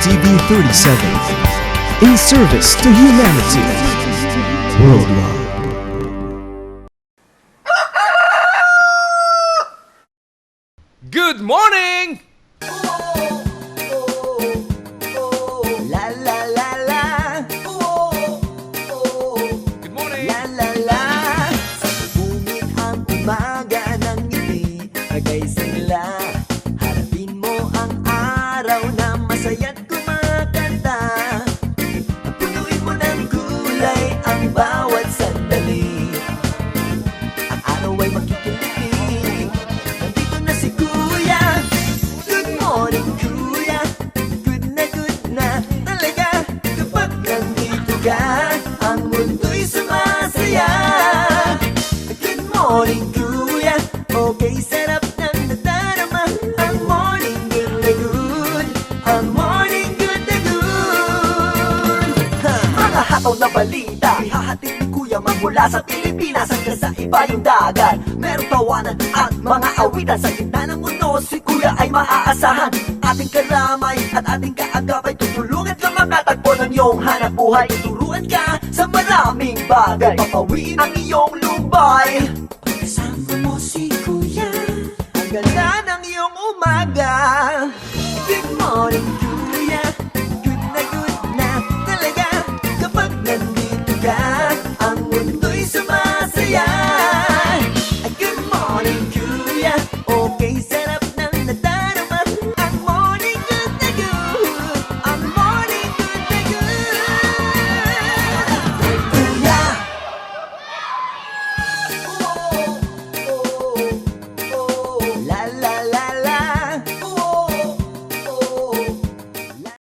TV 37, in service to humanity worldwide. Good morning! La la la la. Good morning! La la la. Sa bumit ang umaga ng ngiti, nagkaisigla. Harapin mo ang araw na masaya't kumakanta. Punuin mo ng kulay ang bawat sandali. Ang araw ay makikinig. Nandito na si Kuya. Good morning, Kuya. Good na talaga kapag nandito ka. Ang mundo'y sumasaya. Good morning, Kuya. Okay, sarap ng nadarama. Ang morning good na good. Ang morning good na good. Mga hataw na balita ihahatid ni Kuya magmula sa Pilipinas hanggang sa iba yung dagat. Merong tawanan at mga awitan sa gitna ng mundo. Si Kuya ay maaasahan. Ating karamay at ating kaagapay. Tutulungan ka makatagpo ng iyong hanap buhay. Tuturuan ka sa maraming bagay. Papawiin ang iyong lumbay. Pagkasama mo si Kuya, ang ganda ng iyong umaga.